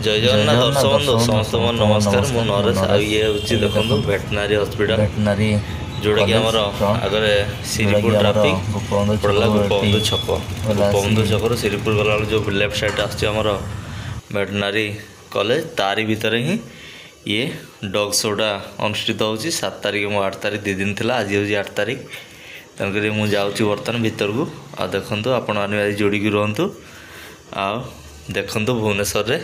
जय जगन्नाथ दर्शक बंधु समस्त नमस्कार मु नरेश ये हूँ देखो भेटनारी हस्पिटाल भेटनारी जोटा कि आमर आगे श्रीपुर ट्राफिक पड़ला गोपबंधु छक गोपबंधु छक श्रीपुर गला जो लेफ्ट साइड आमर भेटनारी कॉलेज तारी भितर ही ये डग शोटा अनुष्ठित हो 7 तारिख मो 8 तारिख 2 दिन थिला आज हूँ 8 तारिख तेणुक मुझे जाऊँगी बर्तमान भितर को आ देखु आपण मैंने जोड़ी रुहतु आ देखु भुवनेश्वर रे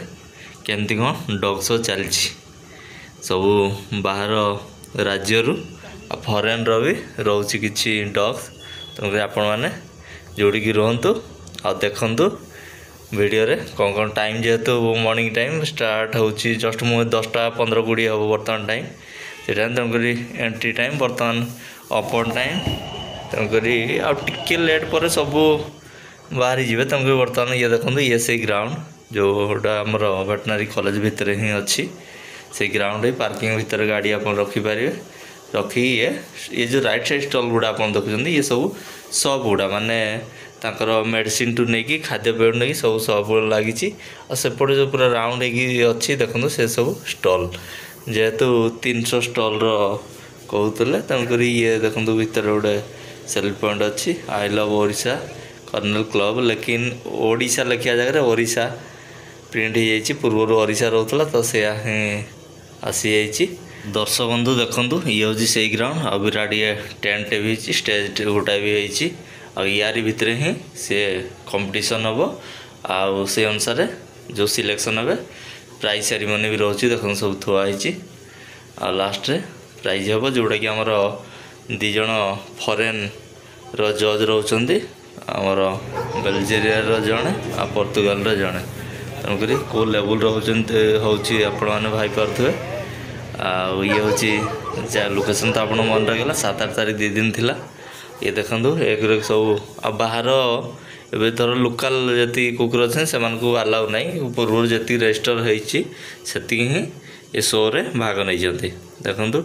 केमती कौन डग शो चली सब बाहर राज्य फरेन भी रोचे किसी डग्स तेणुक आपण मैंने जोड़ी रुहतु आ देखु वीडियो रे कौन टाइम जेहेतु मॉर्निंग टाइम स्टार्ट हो जस्ट मुझे 10:15-20 हम बर्तमान टाइम से तेणुक एंट्री टाइम बर्तमान ओपन टाइम तेणुक आगे लेट पर सब बाहरी जी तेणुक बर्तमान ये देखो ये से ग्राउंड जोटा आमर भेटनारी कॉलेज भितर ही अच्छी से ग्राउंड पार्किंग भितर गाड़ी आप रखिपारे रखी ये जो राइट साइड स्टॉल गुड़ा आप देखुं ये सब सप गुड़ा माने तांकर मेडिसिन टू नहीं खाद्य पेय नहीं सब सप लगी सेपटे जो पूरा राउंड अच्छी देखो से सब स्टॉल जेहेतु 300 स्टॉल कहते तेणुक ये देखो भितर गोटे सेल्फी पॉइंट अच्छी I love Odisha colonel club लेकिन ओडिशा लिखा जगह ओडिशा प्रिंट हो पूर्व ओडिशा रोला तो से आसी जाइए दर्शक बंधु देखु ये हूँ से ग्राउंड आ विराट ये टेंट भी स्टेज गोटा भी होती यारी भितर ही सी कंपटीशन हम आउ से अनुसार जो सिलेक्शन हे प्राइज सेरेमनी भी रोचे देख सब थुआई आ लास्ट रे प्राइज हम जोटा कि आमर 2 जन फरेन रो जज रोचंती आमर बेल्जियम जड़े आ पोर्तुगाल जड़े तेणुक कौ लेवल रोचे आपण भाई पारे ये हूँ लोकेशन तो आप मन रहा 7-8 तारिख 2 दिन थिला ये देखो एक सब आ बाहर एवं थोड़ा लोकाल जी कुकुर अच्छे से आलाउ नहीं पूर्व जी रेजिस्टर होती ही ये शो रे भाग नहीं देखु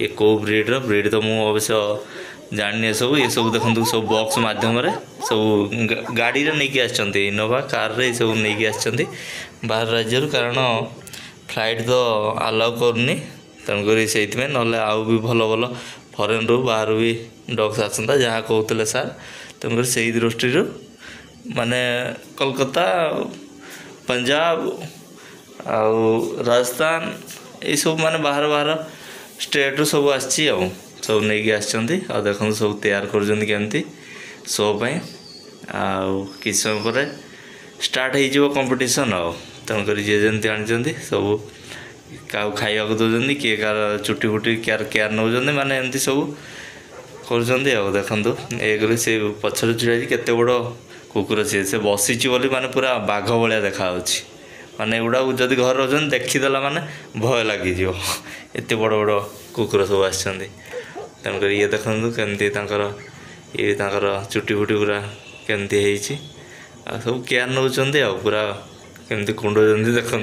ये कौ ब्रीड तो मुझे अवश्य जानी सब ये सब देखो सब बॉक्स मध्यम सब गाड़ी नहीं आसछन्ती इनोवा कार रे सब नहीं आसछन्ती बाहर राज्य कारण फ्लाइट तो आलाउ करनी तेणुक से ना आउ भी भल भल फरेन रू बाहर भी डग्स आसता जहाँ कहते सार तेणुक से दृष्टि माने कोलकाता पंजाब आउ राजस्थान ये सब माने बाहर बाहर स्टेट रू सब आसी सब नहीं आसछन्ती आ देखो सब तैयार करमती शो पाई किस समय पर स्टार्ट हो कंपटीशन तेणुक जी जमी आनी सब क्या खाया दौरान किए कार चुटी फुटी केयर नौ माने एमती सब कर देखु एक से पछर छिड़ा केते बड़ कुकुर से बसी बोली माने पूरा बाघ भाया देखा माने एगुड़ा जदि घर रोचन देखीदेला माने भय लगी एत बड़ बड़ कुकुर सब आसछन्ती तेणुक ये देखु केमती ये चुटी फुटी पूरा केमती होती सब केयर नौ पूरा केमती कुंडुंट देखु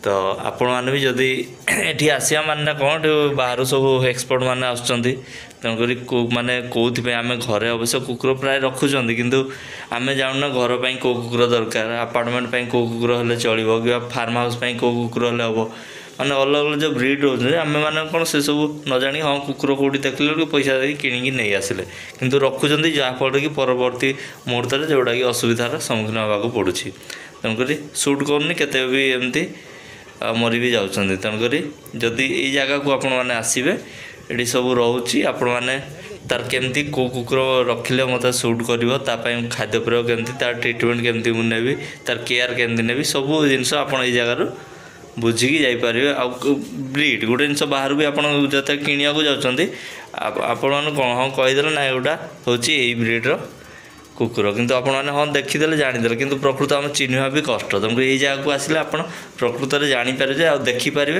तो आपण मैंने भी जदि ये आसिया मानना कौन बाहर सब एक्सपर्ट मैंने आसुँच तेणुक माने कौन आम घरे अवश्य कुकुर प्राय रखुच्च किंतु आम जानूना घर पर कौ कुकुर दरकार आपार्टमेंट कौ कुकुर हेल्ले चलो कि फार्म हाउस कौ कुकुर हेल्ले हम माने अलग अलग जो ब्रीड रोचे आम मैंने कौन से सब न जानी हाँ कुकुर कौटी देखले पैसा दे कि नहीं आसिले किंतु रखुच्च जहाँफल कि परवर्ती मुहूर्त में जोटा कि असुविधार सम्मुखीन होगा पड़ुछि तेणुक सुट करनी केते भी एमती मरी भी जाऊँच तेणुक जदि ये जगह को आपण मैंने आसबे ये सब रोचे आपण मैंने तार केमती कौ कुकुर रखिले मत सुट कर खाद्य प्रयोग केमती तार ट्रिटमेंट केमती मुझे तार केयर केमती नेबी सब जिनस आप जगार बुझिकी जापर आ ब्रीड गोटे जिन बाहर भी आपड़ जो किणा जाऊँच आपण मैंने कौन हाँ कहीदेले ना एगुटा हूँ यही ब्रीड्र कुकुर किंतु आपण मैंने हाँ देखीदे जानीदे कि प्रकृत आम चिन्हवा भी कष्ट तेणुक ये जगह को आसिले आप प्रकृत में जानीपारे आ देखिपारे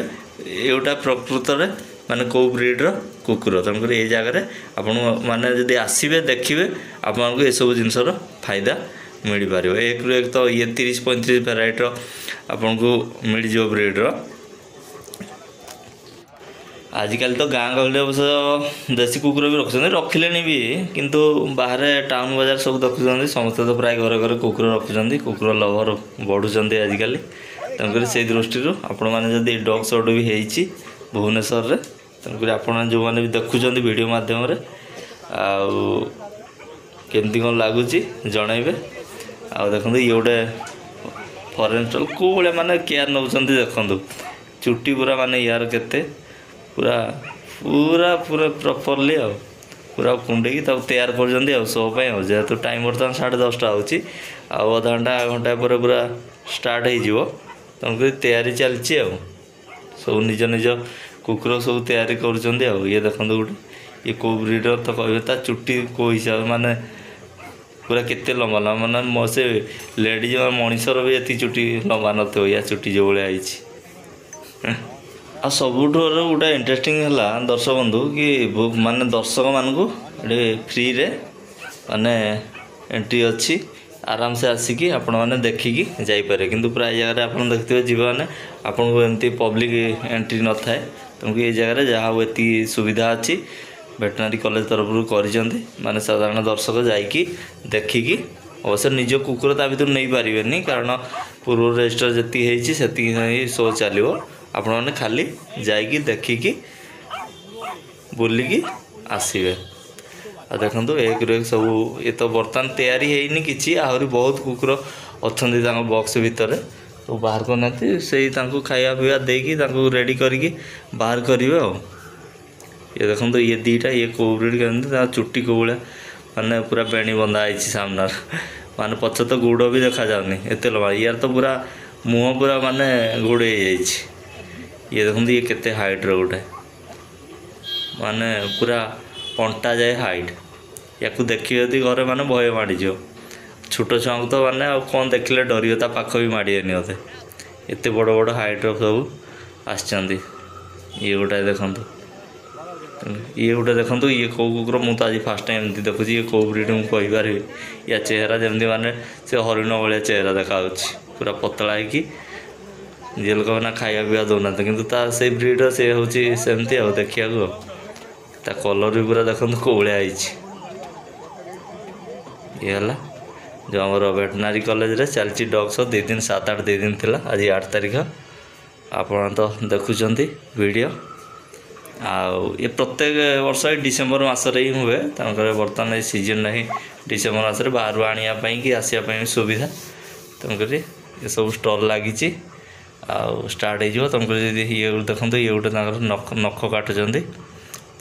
एटा प्रकृत में माने कौ ब्रीड्र कुकुर तेणुक ये जगह आपण मैंने जब आसबे देखिए आपको ये सब जिनसर फायदा मिल पार एक रू एक तो ये 30-35 भेराइटर आपन को मिलज ब्रीड्र आजिकल तो गाँ गहली अवश्य देसी कुकुर भी रखिले भी किंतु बाहर टाउन बाजार सब देखुं समस्त तो प्राय घर घर कुकुर रखुच्च कुकुर लवर बढ़ुं आजिकल ତେଣୁକରି ସେଇ ଦୃଷ୍ଟିରୁ ଆପଣମାନେ ଯଦି ଡଗ୍ ସୋ ବି ହେଇଛି ଭୁବନେଶ୍ୱରରେ, ତେଣୁକରି ଆପଣ ଯେଉଁମାନେ ବି ଦେଖୁଛନ୍ତି ଭିଡ଼ିଓ ମାଧ୍ୟମରେ ଆଉ କେମିତି କ'ଣ ଲାଗୁଛି ଜଣାଇବେ। ଆଉ ଦେଖନ୍ତୁ ଇଏ ଗୋଟେ ଫରେନ୍ ଷ୍ଟଲ୍ କେଉଁ ଭଳିଆ ମାନେ କେୟାର ନେଉଛନ୍ତି ଦେଖନ୍ତୁ। ଚୁଟି ପୁରା ମାନେ ୟାର କେତେ ପୁରା ପୁରା ପୁରା ପ୍ରପରଲି ଆଉ ପୁରା କୁଣ୍ଡେଇକି ତାକୁ ତૈୟାର କରୁଛନ୍ତି ଆଉ ଶୋ ପାଇଁ। ଆଉ ଯେହେତୁ ଟାଇମ୍ ବର୍ତ୍ତମାନ 10:30 ହେଉଛି ଆଉ ଅଧଘଣ୍ଟା ଘଣ୍ଟାଏ ପରେ ପୁରା ଷ୍ଟାର୍ଟ ହେଇଯିବ, ତେଣୁକରି ତૈୟାରୀ ଚାଲିଛି ଆଉ ସବୁ ନିଜ ନିଜ କୁକୁର ସବୁ ତୈୟାରୀ କରୁଛନ୍ତି। ଆଉ ଇଏ ଦେଖନ୍ତୁ ଗୋଟେ ଇଏ କେଉଁ ବ୍ରିଡ଼ର ତ କହିବେ ତା ଚୁଟି କେଉଁ ହିସାବ ମାନେ ପୁରା କେତେ ଲମ୍ବା ଲମ୍ବା ମାନେ ସେ ଲେଡ଼ିଜ୍ ମଣିଷର ବି ଏତିକି ଚୁଟି ଲମ୍ବା ନଥିବ, ୟା ଚୁଟି ଯେଉଁଭଳିଆ ହେଇଛି। ଆଉ ସବୁଠାରୁ ଗୋଟେ ଇଣ୍ଟରେଷ୍ଟିଂ ହେଲା ଦର୍ଶକ ବନ୍ଧୁ କି ମାନେ ଦର୍ଶକମାନଙ୍କୁ ଏଠି ଫ୍ରିରେ ମାନେ ଏଣ୍ଟ୍ରି ଅଛି, ଆରାମସେ ଆସିକି ଆପଣମାନେ ଦେଖିକି ଯାଇପାରିବେ। କିନ୍ତୁ ପ୍ରାୟ ଜାଗାରେ ଆପଣ ଦେଖିଥିବେ ଯିବେ ମାନେ ଆପଣଙ୍କୁ ଏମିତି ପବ୍ଲିକ୍ ଏଣ୍ଟ୍ରି ନଥାଏ, ତେଣୁକି ଏଇ ଜାଗାରେ ଯାହା ହଉ ଏତିକି ସୁବିଧା ଅଛି ଭେଟେନାରୀ କଲେଜ ତରଫରୁ କରିଛନ୍ତି। ମାନେ ସାଧାରଣ ଦର୍ଶକ ଯାଇକି ଦେଖିକି ଅବଶ୍ୟ ନିଜ କୁକୁର ତା ଭିତରୁ ନେଇପାରିବେନି, କାରଣ ପୂର୍ବ ରେଜିଷ୍ଟର ଯେତିକି ହେଇଛି ସେତିକି ହିଁ ଶୋ ଚାଲିବ। ଆପଣମାନେ ଖାଲି ଯାଇକି ଦେଖିକି ବୁଲିକି ଆସିବେ। ଆଉ ଦେଖନ୍ତୁ ଏକରୁ ଏକ ସବୁ ଏ ତ ବର୍ତ୍ତମାନ ତିଆରି ହେଇନି କିଛି, ଆହୁରି ବହୁତ କୁକୁର ଅଛନ୍ତି ତାଙ୍କ ବକ୍ସ ଭିତରେ ସବୁ ବାହାର କରୁନାହାନ୍ତି। ସେଇ ତାଙ୍କୁ ଖାଇବା ପିଇବା ଦେଇକି ତାଙ୍କୁ ରେଡ଼ି କରିକି ବାହାର କରିବେ ଆଉ। ଇଏ ଦେଖନ୍ତୁ ଇଏ ଦୁଇଟା ଇଏ କେଉଁ ବ୍ରିଡ଼ କେମିତି ତା ଚୁଟି କେଉଁ ଭଳିଆ ମାନେ ପୁରା ବେଣୀ ବନ୍ଧା ହେଇଛି ସାମ୍ନାରେ, ମାନେ ପଛ ତ ଗୋଡ଼ ବି ଦେଖାଯାଉନି ଏତେ ଲମ୍ବା। ଇୟାର ତ ପୁରା ମୁହଁ ପୁରା ମାନେ ଘୋଡ଼େଇ ହେଇଯାଇଛି। ଇଏ ଦେଖନ୍ତୁ ଇଏ କେତେ ହାଇଟ୍ର ଗୋଟେ ମାନେ ପୁରା ଅଣ୍ଟା ଯାଏ ହାଇଟ୍। ୟାକୁ ଦେଖିବେ ଯଦି ଘରେ ମାନେ ଭୟ ମାଡ଼ିଯିବ। ଛୋଟ ଛୁଆଙ୍କୁ ତ ମାନେ ଆଉ କ'ଣ ଦେଖିଲେ ଡରିବେ, ତା ପାଖ ବି ମାଡ଼ିବେନି ମୋତେ। ଏତେ ବଡ଼ ବଡ଼ ହାଇଟ୍ର ସବୁ ଆସିଛନ୍ତି। ଇଏ ଗୋଟେ ଦେଖନ୍ତୁ, ଇଏ ଗୋଟେ ଦେଖନ୍ତୁ ଇଏ କେଉଁ କୁକୁର ମୁଁ ତ ଆଜି ଫାର୍ଷ୍ଟ ଟାଇମ୍ ଏମିତି ଦେଖୁଛି। ଇଏ କେଉଁ ବ୍ରିଡ଼ ମୁଁ କହିପାରିବି। ୟା ଚେହେରା ଯେମିତି ମାନେ ସେ ହରିଣ ଭଳିଆ ଚେହେରା ଦେଖାଯାଉଛି, ପୁରା ପତଳା ହେଇକି। ଯିଏ ଲୋକ ନା ଖାଇବା ପିଇବା ଦେଉନାହାନ୍ତି, କିନ୍ତୁ ତା ସେଇ ବ୍ରିଡ଼ର ସେ ହେଉଛି ସେମିତି ଆଉ ଦେଖିବାକୁ। ଆଉ ତା କଲର୍ ବି ପୁରା ଦେଖନ୍ତୁ କେଉଁ ଭଳିଆ ହେଇଛି। ଇଏ ହେଲା ଯେଉଁ ଆମର ଭେଟେନାରୀ କଲେଜରେ ଚାଲିଛି ଡଗ୍ ଶୋ 2 ଦିନ 7-8 2 ଦିନ ଥିଲା, ଆଜି 8 ତାରିଖ। ଆପଣ ତ ଦେଖୁଛନ୍ତି ଭିଡ଼ିଓ। ଆଉ ଏ ପ୍ରତ୍ୟେକ ବର୍ଷ ଏଇ ଡିସେମ୍ବର ମାସରେ ହିଁ ହୁଏ, ତେଣୁକରି ବର୍ତ୍ତମାନ ଏଇ ସିଜନ୍ରେ ହିଁ ଡିସେମ୍ବର ମାସରେ ବାହାରୁ ଆଣିବା ପାଇଁ କି ଆସିବା ପାଇଁ ସୁବିଧା। ତେଣୁକରି ଏସବୁ ଷ୍ଟଲ୍ ଲାଗିଛି ଆଉ ଷ୍ଟାର୍ଟ ହେଇଯିବ। ତେଣୁକରି ଯଦି ଇଏ ଦେଖନ୍ତୁ ଇଏ ଗୋଟେ ତାଙ୍କର ନଖ କାଟୁଛନ୍ତି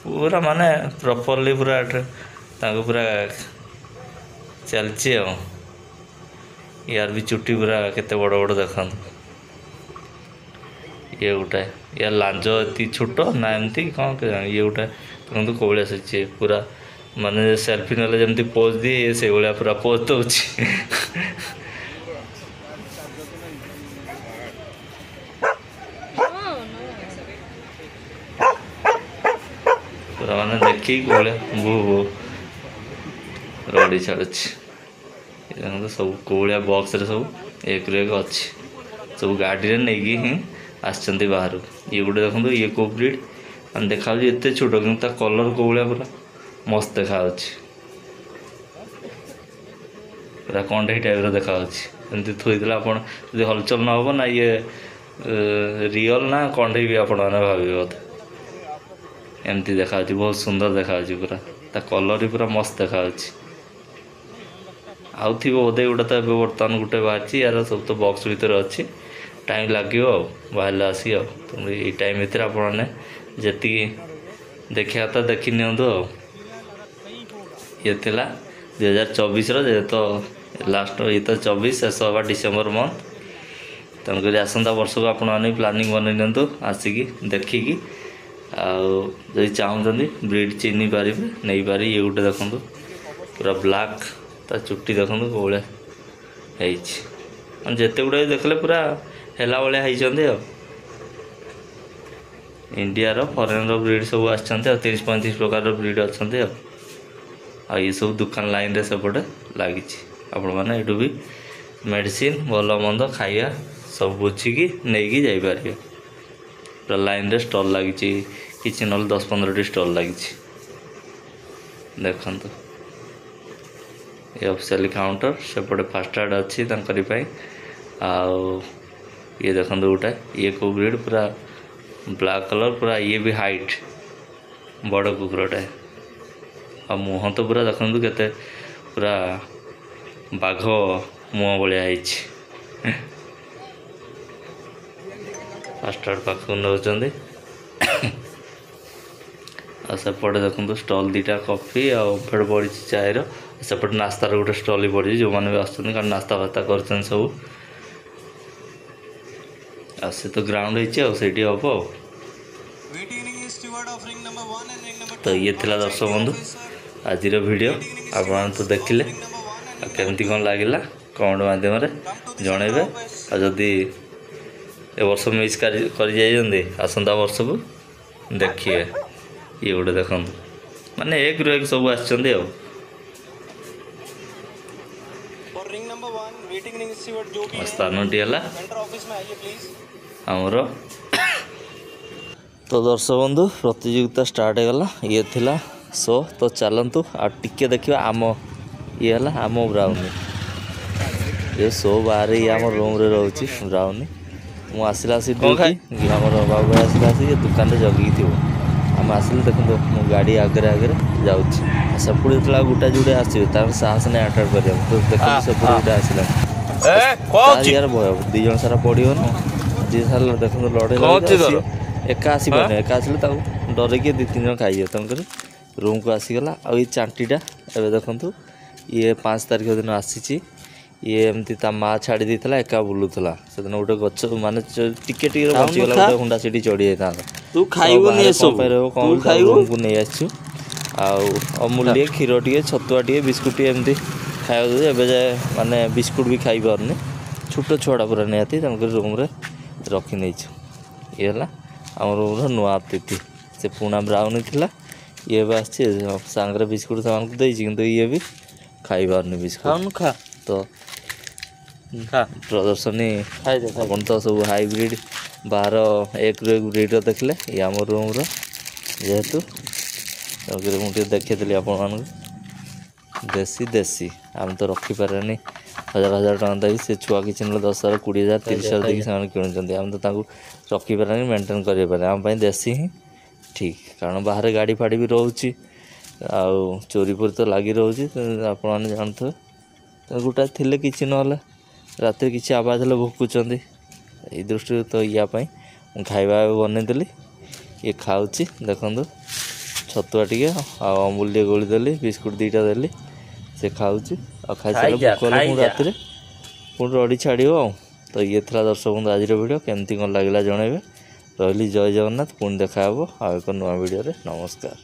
ପୁରା ମାନେ ପ୍ରପରଲି ପୁରା ତାଙ୍କୁ ପୁରା ଚାଲିଛି ଆଉ। ୟାର ବି ଚୁଟି ପୁରା କେତେ ବଡ଼ ବଡ଼ ଦେଖନ୍ତୁ। ଇଏ ଗୋଟେ ୟାର ଲାଞ୍ଜ ଏତିକି ଛୋଟ ନା ଏମିତି କ'ଣ କେଜାଣି। ଇଏ ଗୋଟେ ଦେଖନ୍ତୁ କେଉଁ ଭଳିଆ ଆସିଛି ପୁରା ମାନେ ସେଲ୍ଫି ନେଲେ ଯେମିତି ପୋଜ୍ ଦିଏ ସେଇଭଳିଆ ପୁରା ପୋଜ୍ ଦେଉଛି। ପୁରା ମାନେ ଦେଖିକି କେଉଁ ଭଳିଆ ରଡ଼ି ଛାଡ଼ୁଛି। ଦେଖନ୍ତୁ ସବୁ କେଉଁ ଭଳିଆ ବକ୍ସରେ ସବୁ ଏକରୁ ଏକ ଅଛି, ସବୁ ଗାଡ଼ିରେ ନେଇକି ହିଁ ଆସିଛନ୍ତି ବାହାରୁ। ଇଏ ଗୋଟେ ଦେଖନ୍ତୁ ଇଏ କେଉଁ ବ୍ରିଡ଼ ମାନେ ଦେଖାଯାଉଛି ଏତେ ଛୋଟ, କିନ୍ତୁ ତା କଲର୍ କେଉଁ ଭଳିଆ ପୁରା ମସ୍ତ ଦେଖାଯାଉଛି। ପୁରା କଣ୍ଢେଇ ଟାଇପ୍ର ଦେଖାଯାଉଛି। ଏମିତି ଥୋଇଦେଲେ ଆପଣ ଯଦି ହଲଚଲ ନ ହେବ ନା ଇଏ ରିଅଲ୍ ନା କଣ୍ଢେଇ ବି ଆପଣମାନେ ଭାବିବେ ବୋଧେ। ଏମିତି ଦେଖାଯାଉଛି, ବହୁତ ସୁନ୍ଦର ଦେଖାଯାଉଛି। ପୁରା ତା କଲର୍ ବି ପୁରା ମସ୍ତ ଦେଖାଯାଉଛି। ଆଉ ଥିବ ବୋଧେ ଗୋଟେ ତ ଏବେ ବର୍ତ୍ତମାନ ଗୋଟେ ବାହାରିଛି, ୟାର ସବୁ ତ ବକ୍ସ ଭିତରେ ଅଛି, ଟାଇମ୍ ଲାଗିବ ଆଉ ବାହାରିଲେ ଆସିକି। ଆଉ ତେଣୁ ଏଇ ଟାଇମ୍ ଭିତରେ ଆପଣମାନେ ଯେତିକି ଦେଖିବା କଥା ଦେଖି ନିଅନ୍ତୁ ଆଉ। ଇଏ ଥିଲା 2024ର ଯେହେତୁ ଲାଷ୍ଟ, ଇଏ ତ 24 ଶେଷ ହେବା ଡିସେମ୍ବର ମନ୍ଥ। ତେଣୁକରି ଆସନ୍ତା ବର୍ଷକୁ ଆପଣମାନେ ପ୍ଲାନିଂ ବନେଇ ନିଅନ୍ତୁ ଆସିକି ଦେଖିକି। ଆଉ ଯଦି ଚାହୁଁଛନ୍ତି ବ୍ରିଡ଼ ଚିହ୍ନି ପାରିବେ ନେଇପାରିବେ। ଇଏ ଗୋଟେ ଦେଖନ୍ତୁ ପୁରା ବ୍ଲାକ୍, ତା ଚୁଟି ଦେଖନ୍ତୁ କେଉଁ ଭଳିଆ ହେଇଛି, ମାନେ ଯେତେ ଗୁଡ଼ାଏ ଦେଖିଲେ ପୁରା ହେଲା ଭଳିଆ ହେଇଛନ୍ତି। ଆଉ ଇଣ୍ଡିଆର ଫରେନ୍ର ବ୍ରିଡ଼ ସବୁ ଆସିଛନ୍ତି ଆଉ 30-35 ପ୍ରକାରର ବ୍ରିଡ଼ ଅଛନ୍ତି। ଆଉ ଇଏ ସବୁ ଦୋକାନ ଲାଇନ୍ରେ ସେପଟେ ଲାଗିଛି। ଆପଣମାନେ ଏଠୁ ବି ମେଡ଼ିସିନ୍ ଭଲ ମନ୍ଦ ଖାଇବା ସବୁ ବୁଝିକି ନେଇକି ଯାଇପାରିବେ। ପୁରା ଲାଇନ୍ରେ ଷ୍ଟଲ୍ ଲାଗିଛି, କିଛି ନହେଲେ 10-15ଟି ଷ୍ଟଲ୍ ଲାଗିଛି। ଦେଖନ୍ତୁ ଏ ଅଫିସିଆଲି କାଉଣ୍ଟର, ସେପଟେ ଫାଷ୍ଟ ଏଡ୍ ଅଛି ତାଙ୍କରି ପାଇଁ। ଆଉ ये देखो गोटा ये को ब्रीड पूरा ब्लैक कलर पूरा ये भी हाइट बड़ कुकुरटाए आ मुह तो पूरा देखु केते पूरा बाघ मुह भाया फास्ट पाख नौ सेपटे देखो स्टल दीटा कॉफी आठ पड़ी चायर सेपटे नास्तार गोटे स्टल पड़ी जो मैंने भी आसुच्च कारण नास्ता फास्ता कर सब से तो ग्राउंड है हम तो ये थिला दर्शक बंधु आज वीडियो आप तो देखिले केमती कौन लगिला कमेंट माध्यम जनइबे जदि ए वर्ष मिस कर आसंता वर्ष को देखिए ये गोटे देखु माने एक रू एक सब आसछंदे स्थान टी है आमर तो दर्शक बंधु प्रतियोगिता स्टार्ट होगला ये थिला सो तो चलतु आ टिके देखिए आम ये है आम ब्राउनी ये सो बाहर ही आम रूम रे रोची ब्राउनी मु आसला आमर बाबू आसला ये दुकान रे जगी थी आम आसिले देखो मो गाड़ी आगे आगे जाऊँगी सेपटे जो गोटा जोड़े आसवे तार साहस नहीं अटैक कर तो देखो सेपटे गोटे आसला यार भय दी जन सारा पड़ो ना जी सारा देखो लड़े एका आसपानी एका आसले डरकी दी तीन जन खाई तेणुक रूम को आसीगला आ चांटीटा ए देखु ये 5 तारीख दिन आसी ये एमती ता माँ छाड़ी देता एका बुलूला से दिन गोटे गच माने टिके बचीगला गोटे हुंडा सीटी चढ़ी जाता रूम को नहीं आसु अमूल्य क्षीर टे छतुआ टे बिस्कुट एमती खाया एवं जाए माने बिस्कुट भी खाई पारनी छोट छुआटा पूरा निहाती तेणुक रूम रखी नहीं ये है आम रूम नुआ अतिथि से पुणा ब्राउनी थिला ये भी आसंगे बिस्कुट से देती ये भी खाई पारनी बिस्कुट खा तो प्रदर्शनी अपन तो सब हाइब्रिड बाहर एक रू एक ब्रीड देखले ये आम रूम जेहेतु मुझे देखी आपण देसी देसी आम तो रखिपारे हजार हजार टाँग देवी से छुआ किसी ना 10,000 20,000 30,000 देखिए किणुंट आम तो रखिपारे मेंटेन करें आम देसी ही ठीक कारण बाहर गाड़ी फाड़ी भी रोचे आउ चोरी पोरी तो लगी रोचे आप जानते गोटा थिले किसी ना रात किसी आवाज हेल्ले भुकुंट ये दृष्टि तो यापाई खाଇବା बनईदेली ये खाऊँ देखु छतुआ टे अमूल्य गोली देली बिस्कुट 2टा देली से खाऊँ और खाई सारे भोक रात पुणी रड़ी छाड़ तो ये था दर्शक बंधु आज वीडियो केमती कौन लगे जनइबे रही जय जगन्नाथ पुणी देखा आ एक नुआ वीडियो नमस्कार।